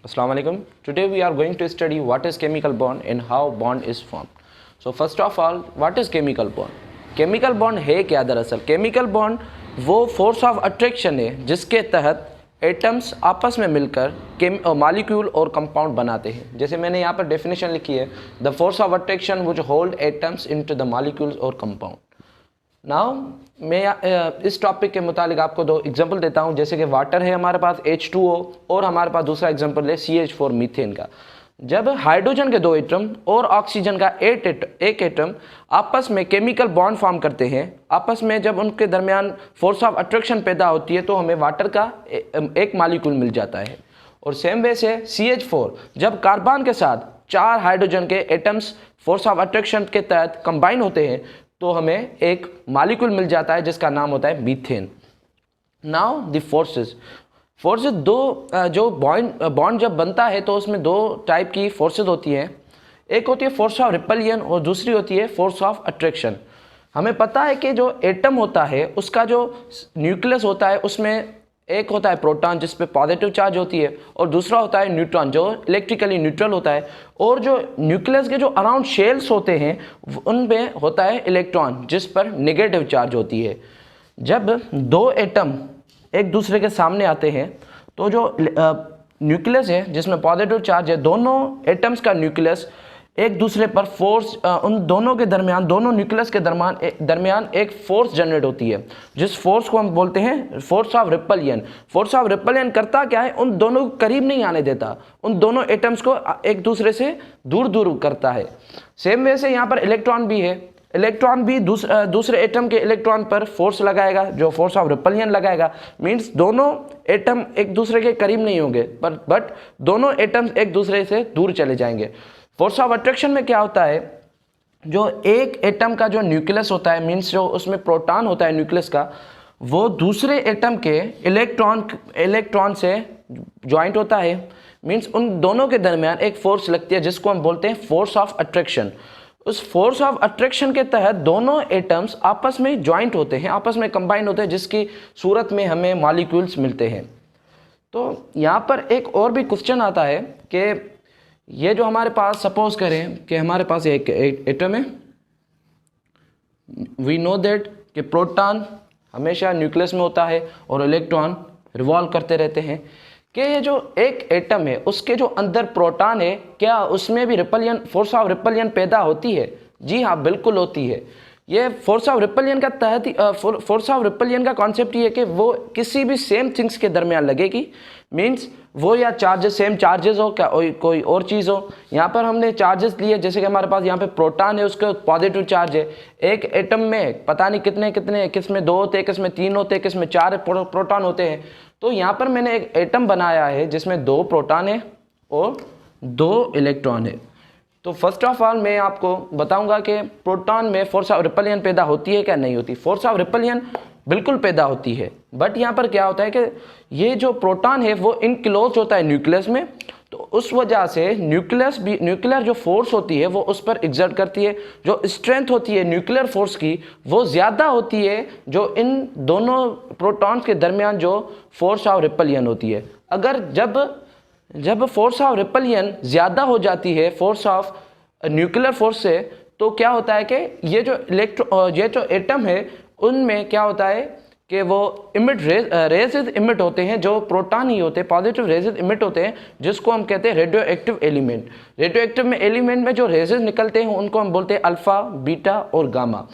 Assalamu alaikum. Today we are going to study what is chemical bond and how bond is formed. So first of all, what is chemical bond? Chemical bond है क्या दरअसल? Chemical bond वो force of attraction है जिसके तहत atoms आपस में मिलकर मॉलिक्यूल और कंपाउंड बनाते हैं। जैसे मैंने यहाँ पर डेफिनेशन लिखी है, the force of attraction which hold atoms into the molecules और कंपाउंड। नाउ मैं इस टॉपिक के मुतालिक आपको दो एग्जांपल देता हूं। जैसे कि वाटर है हमारे पास H2O और हमारे पास दूसरा एग्जांपल है CH4 मीथेन का। जब हाइड्रोजन के दो एटम और ऑक्सीजन का एक एटम आपस में केमिकल बॉन्ड फॉर्म करते हैं, आपस में जब उनके दरमियान फोर्स ऑफ अट्रैक्शन पैदा होती है तो हमें वाटर का एक मॉलिक्यूल मिल जाता है। और सेम वे से CH4 जब कार्बन के साथ 4 हाइड्रोजन के एटम्स फोर्स ऑफ अट्रैक्शन के तहत कंबाइन होते हैं तो हमें एक मॉलिक्यूल मिल जाता है जिसका नाम होता है मीथेन। नाउ द फोर्सेस दो जो बॉन्ड जब बनता है तो उसमें दो टाइप की फोर्सेस होती हैं। एक होती है फोर्स ऑफ रिपल्शन और दूसरी होती है फोर्स ऑफ अट्रैक्शन। हमें पता है कि जो एटम होता है उसका जो न्यूक्लियस होता है उसमें एक होता है प्रोटॉन जिस पे पॉजिटिव चार्ज होती है और दूसरा होता है न्यूट्रॉन जो इलेक्ट्रिकली न्यूट्रल होता है। और जो न्यूक्लियस के जो अराउंड शेल्स होते हैं उनमें होता है इलेक्ट्रॉन जिस पर नेगेटिव चार्ज होती है। जब दो एटम एक दूसरे के सामने आते हैं तो जो न्यूक्लियस है जिसमें पॉजिटिव चार्ज है, दोनों एटम्स का न्यूक्लियस एक दूसरे पर फोर्स, उन दोनों के दरमियान, दोनों न्यूक्लियस के दरमियान एक फोर्स जनरेट होती है जिस फोर्स को हम बोलते हैं force of repulsion. Force of repulsion करता क्या है, उन दोनों को करीब नहीं आने देता, उन दोनों एटम्स को एक दूसरे से दूर दूर करता है। सेम वे से यहाँ पर इलेक्ट्रॉन भी है, इलेक्ट्रॉन भी दूसरे एटम के इलेक्ट्रॉन पर फोर्स लगाएगा जो फोर्स ऑफ रिपल्शन लगाएगा। मीन्स दोनों एटम एक दूसरे के करीब नहीं होंगे बट दोनों एटम्स एक दूसरे से दूर चले जाएंगे। फोर्स ऑफ अट्रैक्शन में क्या होता है, जो एक एटम का जो न्यूक्लियस होता है, मीन्स जो उसमें प्रोटॉन होता है न्यूक्लियस का, वो दूसरे एटम के इलेक्ट्रॉन से ज्वाइंट होता है। मीन्स उन दोनों के दरमियान एक फोर्स लगती है जिसको हम बोलते हैं फोर्स ऑफ अट्रैक्शन। उस फोर्स ऑफ अट्रैक्शन के तहत दोनों एटम्स आपस में ज्वाइंट होते हैं, आपस में कंबाइन होते हैं, जिसकी सूरत में हमें मॉलिक्यूल्स मिलते हैं। तो यहाँ पर एक और भी क्वेश्चन आता है कि ये जो हमारे पास, सपोज करें कि हमारे पास एक एटम है, वी नो दैट कि प्रोटॉन हमेशा न्यूक्लियस में होता है और इलेक्ट्रॉन रिवॉल्व करते रहते हैं, कि ये जो एक एटम है उसके जो अंदर प्रोटॉन है क्या उसमें भी रिपल्शन, फोर्स ऑफ रिपल्शन पैदा होती है? जी हाँ, बिल्कुल होती है। ये फोर्स ऑफ रिपल्शन का तहत फोर्स ऑफ रिपल्शन का कॉन्सेप्ट ये है कि वो किसी भी सेम थिंग्स के दरमियान लगेगी। मीन्स वो या चार्जेस, सेम चार्जेस हो, क्या कोई और चीज़ हो। यहाँ पर हमने चार्जेस लिए, जैसे कि हमारे पास यहाँ पे प्रोटॉन है, उसका पॉजिटिव चार्ज है। एक एटम में पता नहीं कितने किस में 2 होते हैं, किस में 3 होते हैं, किस में 4 प्रोटॉन होते हैं। तो यहाँ पर मैंने एक एटम बनाया है जिसमें 2 प्रोटॉन है और 2 इलेक्ट्रॉन है। तो फर्स्ट ऑफ ऑल मैं आपको बताऊंगा कि प्रोटॉन में फोर्स ऑफ रिपल्शन पैदा होती है क्या नहीं होती। फोर्स ऑफ रिपल्शन बिल्कुल पैदा होती है, बट यहाँ पर क्या होता है कि ये जो प्रोटॉन है वो इनक्लोज होता है न्यूक्लियस में, तो उस वजह से न्यूक्लियर जो फोर्स होती है वो उस पर एग्जर्ट करती है। जो स्ट्रेंथ होती है न्यूक्लियर फोर्स की वो ज़्यादा होती है जो इन दोनों प्रोटॉन्स के दरमियान जो फोर्स ऑफ रिपल्शन होती है। अगर जब फोर्स ऑफ रिपल्शन ज़्यादा हो जाती है फोर्स ऑफ न्यूक्लियर फोर्स से, तो क्या होता है कि ये जो एटम है उनमें क्या होता है कि वो रेजेस इमिट होते हैं, जो प्रोटॉन ही होते हैं, पॉजिटिव रेजेस इमिट होते हैं, जिसको हम कहते हैं radio active element. Radio active element में जो रेजेस निकलते हैं उनको हम बोलते हैं अल्फा, बीटा और गामा।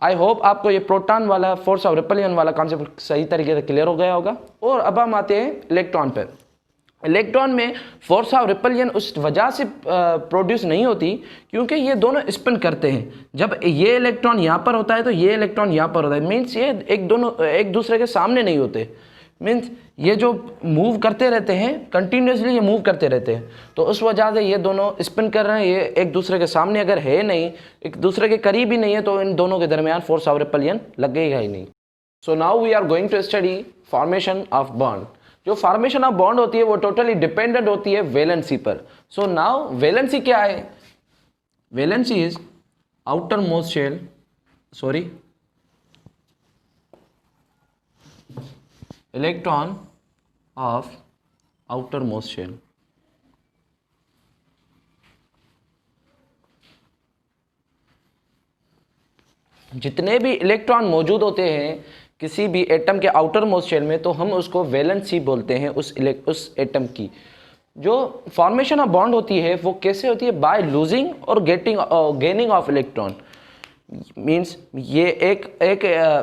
आई होप आपको ये प्रोटॉन वाला फोर्स ऑफ रिपल्शन वाला कॉन्सेप्ट सही तरीके से क्लियर हो गया होगा। और अब हम आते हैं इलेक्ट्रॉन पर। इलेक्ट्रॉन में फोर्स ऑफ रिपल्शन उस वजह से प्रोड्यूस नहीं होती क्योंकि ये दोनों स्पिन करते हैं। जब ये इलेक्ट्रॉन यहाँ पर होता है तो ये इलेक्ट्रॉन यहाँ पर होता है। मीन्स ये एक दूसरे के सामने नहीं होते। मीन्स ये जो मूव करते रहते हैं, कंटिन्यूसली ये मूव करते रहते हैं, तो उस वजह से ये दोनों स्पिन कर रहे हैं। ये एक दूसरे के सामने अगर है नहीं, एक दूसरे के करीब ही नहीं है, तो इन दोनों के दरमियान फोर्स ऑफ रिपल्शन लगेगा ही नहीं। So now we are going to study formation of bond. जो फॉर्मेशन ऑफ बॉन्ड होती है वो टोटली डिपेंडेंट होती है वैलेंसी पर। सो नाउ वैलेंसी क्या है? Valency is outermost shell, electron of outermost shell. जितने भी इलेक्ट्रॉन मौजूद होते हैं किसी भी एटम के आउटर मोस्ट शेल में, तो हम उसको वैलेंसी बोलते हैं उस एटम की। जो फॉर्मेशन ऑफ बॉन्ड होती है वो कैसे होती है? बाय लूजिंग और गेनिंग ऑफ इलेक्ट्रॉन। मीन्स ये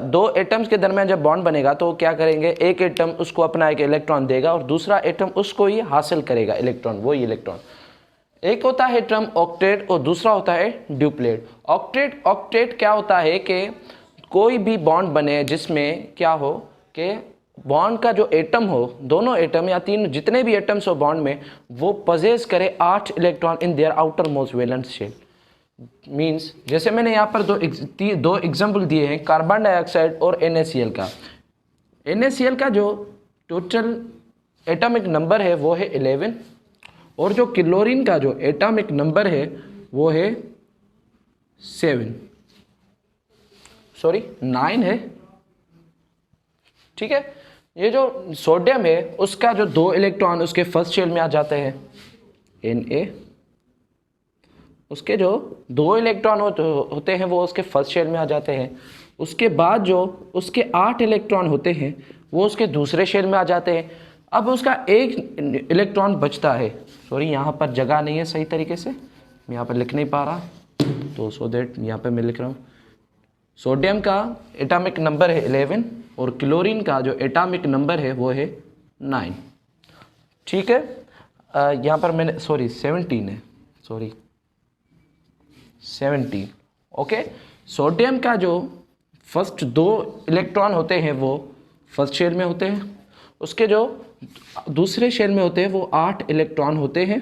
दो एटम्स के दरमियान जब बॉन्ड बनेगा तो क्या करेंगे, एक एटम उसको अपना एक इलेक्ट्रॉन देगा और दूसरा एटम उसको ही हासिल करेगा इलेक्ट्रॉन, वही इलेक्ट्रॉन। एक होता है टर्म ऑक्टेट और दूसरा होता है ड्यूप्लेट। ऑक्टेट क्या होता है कि कोई भी बॉन्ड बने जिसमें क्या हो कि बॉन्ड का जो एटम हो, दोनों एटम या तीन जितने भी एटम्स हो बॉन्ड में, वो पजेस करे 8 electron in their outermost valence shell. Means जैसे मैंने यहाँ पर दो एग्जाम्पल दिए हैं, कार्बन डाइऑक्साइड और NaCl का। NaCl का जो टोटल एटॉमिक नंबर है वो है 11, और जो क्लोरीन का जो एटॉमिक नंबर है वो है 9 है। ठीक है। ये जो सोडियम है उसका जो 2 इलेक्ट्रॉन उसके फर्स्ट शेल में आ जाते हैं Na, उसके जो 2 इलेक्ट्रॉन होते हैं वो उसके फर्स्ट शेल में आ जाते हैं। उसके बाद जो उसके 8 इलेक्ट्रॉन होते हैं वो उसके दूसरे शेल में आ जाते हैं। अब उसका एक इलेक्ट्रॉन बचता है, यहाँ पर जगह नहीं है सही तरीके से, मैं यहाँ पर लिख नहीं पा रहा, तो सो दैट यहाँ पर मैं लिख रहा हूँ। सोडियम का एटॉमिक नंबर है 11 और क्लोरीन का जो एटॉमिक नंबर है वो है 9। ठीक है। यहाँ पर मैंने 17 है, 17। ओके। सोडियम का जो फर्स्ट 2 इलेक्ट्रॉन होते हैं वो फर्स्ट शेल में होते हैं, उसके जो दूसरे शेल में होते हैं वो 8 इलेक्ट्रॉन होते हैं।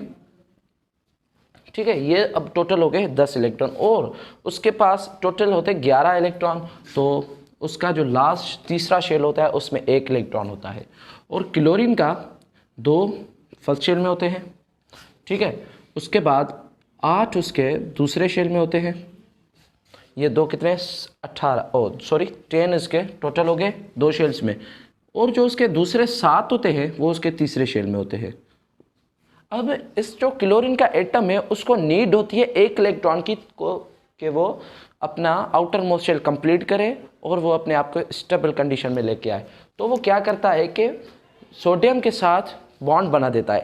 ठीक है। ये अब टोटल हो गए 10 इलेक्ट्रॉन, और उसके पास टोटल होते 11 इलेक्ट्रॉन, तो उसका जो लास्ट तीसरा शेल होता है उसमें 1 इलेक्ट्रॉन होता है। और क्लोरीन का 2 फर्स्ट शेल में होते हैं। ठीक है। उसके बाद 8 उसके दूसरे शेल में होते हैं। ये 2 कितने 10 इसके टोटल हो गए 2 शेल्स में, और जो उसके दूसरे 7 होते हैं वो उसके तीसरे शेल में होते हैं। अब इस जो क्लोरीन का एटम है उसको नीड होती है 1 इलेक्ट्रॉन की कि वो अपना आउटर मोस्ट शेल कंप्लीट करे और वो अपने आप को स्टेबल कंडीशन में लेके आए। तो वो क्या करता है कि सोडियम के साथ बॉन्ड बना देता है,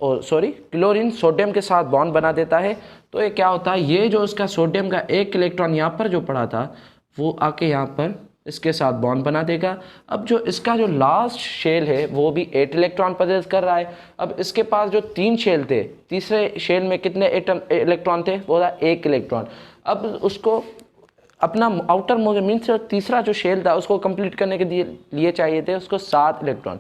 क्लोरीन सोडियम के साथ बॉन्ड बना देता है। तो ये क्या होता है, ये जो उसका सोडियम का 1 इलेक्ट्रॉन यहाँ पर जो पड़ा था वो आके यहाँ पर इसके साथ बॉन्ड बना देगा। अब जो इसका जो लास्ट शेल है वो भी 8 इलेक्ट्रॉन पजेस कर रहा है। अब इसके पास जो 3 शेल थे, तीसरे शेल में कितने इलेक्ट्रॉन थे, वो था 1 इलेक्ट्रॉन। अब उसको अपना आउटर मोस्ट मीन्स तीसरा जो शेल था उसको कंप्लीट करने के लिए चाहिए थे उसको 7 इलेक्ट्रॉन।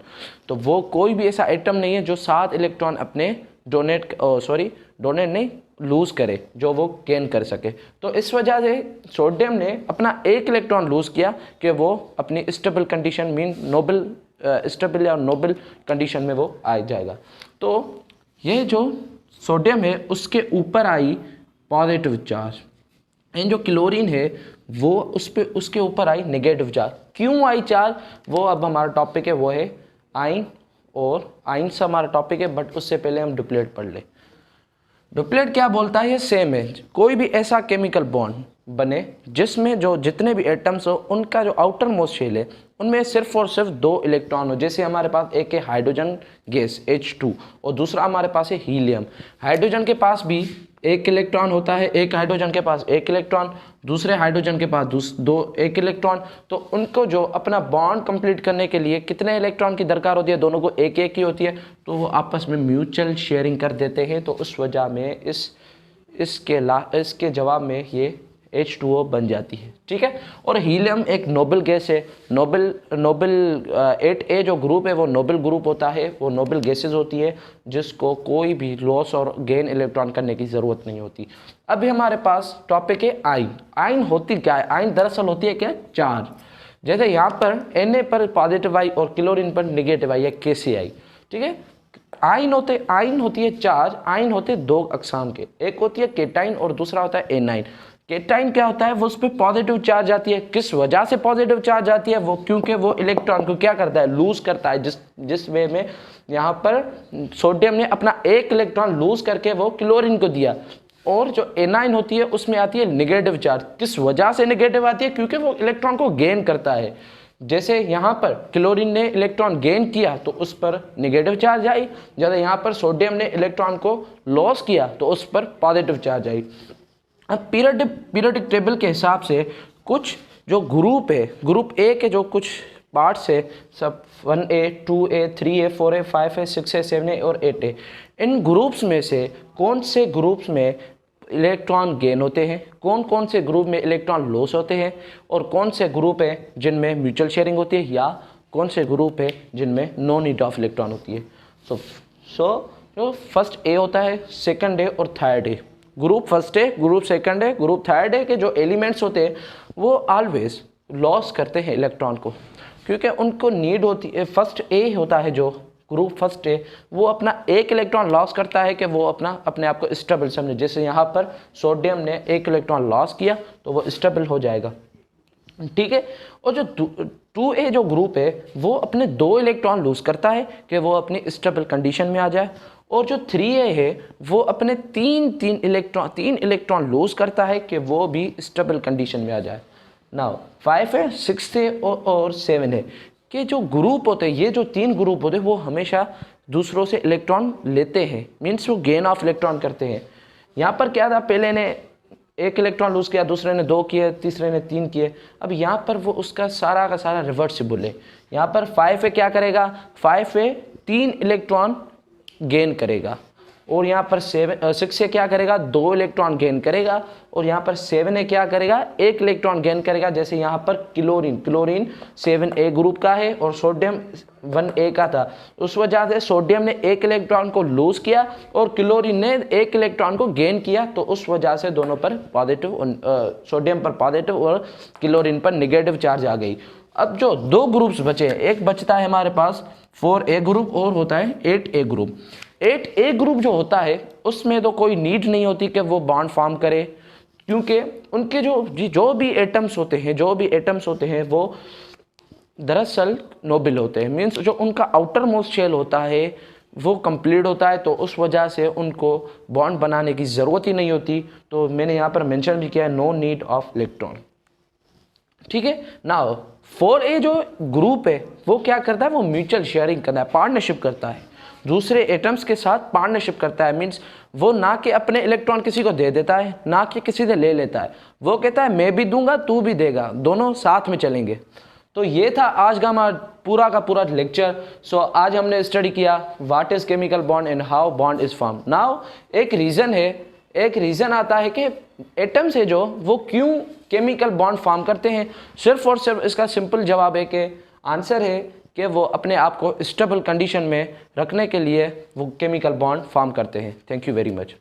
तो वो कोई भी ऐसा एटम नहीं है जो 7 इलेक्ट्रॉन अपने डोनेट नहीं लूज़ करे, जो वो गेन कर सके। तो इस वजह से सोडियम ने अपना 1 इलेक्ट्रॉन लूज़ किया कि वो अपनी स्टेबल कंडीशन स्टेबल या नोबल कंडीशन में वो आ जाएगा। तो ये जो सोडियम है उसके ऊपर आई पॉजिटिव चार्ज, एंड जो क्लोरीन है वो उसके ऊपर आई नेगेटिव चार्ज। क्यों आई चार्ज वो अब हमारा टॉपिक है, वो है आयन, और आयन से हमारा टॉपिक है, बट उससे पहले हम डुप्लेट पढ़ ले। डुप्लेट क्या बोलता है, ये सेम है, कोई भी ऐसा केमिकल बॉन्ड बने जिसमें जो जितने भी एटम्स हो उनका जो आउटर मोस्ट शेल है उनमें सिर्फ और सिर्फ 2 इलेक्ट्रॉन हो। जैसे हमारे पास एक है हाइड्रोजन गैस H2 और दूसरा हमारे पास है हीलियम। हाइड्रोजन के पास भी 1 इलेक्ट्रॉन होता है, एक हाइड्रोजन के पास 1 इलेक्ट्रॉन, दूसरे हाइड्रोजन के पास 1 इलेक्ट्रॉन। तो उनको जो अपना बॉन्ड कंप्लीट करने के लिए कितने इलेक्ट्रॉन की दरकार होती है, दोनों को 1-1 ही होती है, तो वो आपस में म्यूचुअल शेयरिंग कर देते हैं। तो उस वजह में इसके जवाब में ये H2O बन जाती है। ठीक है। और हीलियम एक नोबल गैस है, नोबल 8A जो ग्रुप है वो नोबल ग्रुप होता है, वो नोबल गैसेज होती है जिसको कोई भी लॉस और गेन इलेक्ट्रॉन करने की ज़रूरत नहीं होती। अभी हमारे पास टॉपिक है आयन। आयन होती क्या है, आयन दरअसल होती है क्या, चार्ज। जैसे यहाँ पर Na पर पॉजिटिव आई और क्लोरीन पर निगेटिव आई या KCl। ठीक है। आयन होती है चार्ज। आयन होते 2 अकसाम के, एक होती है केटाइन और दूसरा होता है एनाइन। केटाइन क्या होता है, वो उस पर पॉजिटिव चार्ज आती है। किस वजह से पॉजिटिव चार्ज आती है, वो क्योंकि वो इलेक्ट्रॉन को क्या करता है, लूज करता है। जिस वे में यहाँ पर सोडियम ने अपना एक इलेक्ट्रॉन लूज करके वो क्लोरीन को दिया, और जो एनाइन होती है उसमें आती है निगेटिव चार्ज। किस वजह से निगेटिव आती है, क्योंकि वो इलेक्ट्रॉन को गेन करता है। जैसे यहाँ पर क्लोरीन ने इलेक्ट्रॉन गेन किया तो उस पर निगेटिव चार्ज आई, जब यहाँ पर सोडियम ने इलेक्ट्रॉन को लॉस किया तो उस पर पॉजिटिव चार्ज आई। अब पीरियोडिक टेबल के हिसाब से कुछ जो ग्रुप है, ग्रुप ए के जो कुछ पार्ट्स है, सब 1A 2A 3A 4A 5A 6A 7A और 8A, इन ग्रुप्स में से कौन से ग्रुप्स में इलेक्ट्रॉन गेन होते हैं, कौन कौन से ग्रुप में इलेक्ट्रॉन लॉस होते हैं, और कौन से ग्रुप है जिनमें म्यूचुअल शेयरिंग होती है, या कौन से ग्रुप है जिनमें नो नीड ऑफ इलेक्ट्रॉन होती है। सो जो फर्स्ट ए होता है, सेकंड ए और third A, group first A, group second A, group third A के जो एलिमेंट्स होते हैं वो ऑलवेज लॉस करते हैं इलेक्ट्रॉन को, क्योंकि उनको नीड होती है। फर्स्ट ए होता है जो ग्रुप फर्स्ट है, वो अपना एक इलेक्ट्रॉन लॉस करता है कि वो अपने आप को स्टेबल समझे। जैसे यहाँ पर सोडियम ने एक इलेक्ट्रॉन लॉस किया तो वो स्टेबल हो जाएगा, ठीक है। और जो 2A जो ग्रुप है वो अपने 2 इलेक्ट्रॉन लूज करता है कि वो अपनी स्टेबल कंडीशन में आ जाए, और जो 3A है वो अपने 3 इलेक्ट्रॉन लूज करता है कि वो भी स्टेबल कंडीशन में आ जाए। नाउ 5A 6A और 7A के जो ग्रुप होते हैं, ये जो 3 ग्रुप होते हैं वो हमेशा दूसरों से इलेक्ट्रॉन लेते हैं, मीन्स वो गेन ऑफ इलेक्ट्रॉन करते हैं। यहाँ पर क्या था, पहले ने 1 इलेक्ट्रॉन लूज किया, दूसरे ने 2 किए, तीसरे ने 3 किए। अब यहाँ पर वो उसका सारा का सारा रिवर्सिबल है। यहाँ पर 5A क्या करेगा, 5A 3 इलेक्ट्रॉन गेन करेगा, और यहाँ पर 6A क्या करेगा, 2 इलेक्ट्रॉन गेन करेगा, और यहाँ पर 7A क्या करेगा, 1 इलेक्ट्रॉन गेन करेगा। जैसे यहाँ पर क्लोरीन 7A ग्रुप का है और सोडियम 1A का था, उस वजह से सोडियम ने 1 इलेक्ट्रॉन को लूज किया और क्लोरीन ने 1 इलेक्ट्रॉन को गेन किया, तो उस वजह से दोनों पर पॉजिटिव, सोडियम पर पॉजिटिव और क्लोरीन पर निगेटिव चार्ज आ गई। अब जो 2 ग्रुप्स बचे हैं, एक बचता है हमारे पास 4A ग्रुप और होता है 8A ग्रुप। 8A ग्रुप जो होता है उसमें तो कोई नीड नहीं होती कि वो बॉन्ड फॉर्म करे, क्योंकि उनके जो भी एटम्स होते हैं वो दरअसल नोबल होते हैं। मीन्स जो उनका आउटर मोस्ट शेल होता है वो कंप्लीट होता है, तो उस वजह से उनको बॉन्ड बनाने की ज़रूरत ही नहीं होती। तो मैंने यहाँ पर मेंशन भी किया है, नो नीड ऑफ इलेक्ट्रॉन, ठीक है। नाउ 4A जो ग्रुप है वो क्या करता है, वो म्यूचुअल शेयरिंग करता है, पार्टनरशिप करता है, दूसरे एटम्स के साथ पार्टनरशिप करता है। मीन्स वो ना कि अपने इलेक्ट्रॉन किसी को दे देता है, ना कि किसी से ले लेता है, वो कहता है मैं भी दूंगा तू भी देगा, दोनों साथ में चलेंगे। तो ये था आज का हमारा पूरा का पूरा लेक्चर। सो आज हमने स्टडी किया what is chemical bond and how bond is form. Now एक रीज़न आता है कि एटम्स है जो वो क्यों केमिकल बॉन्ड फॉर्म करते हैं। सिर्फ और सिर्फ इसका सिंपल जवाब है कि आंसर है कि वो अपने आप को स्टेबल कंडीशन में रखने के लिए वो केमिकल बॉन्ड फॉर्म करते हैं। Thank you very much.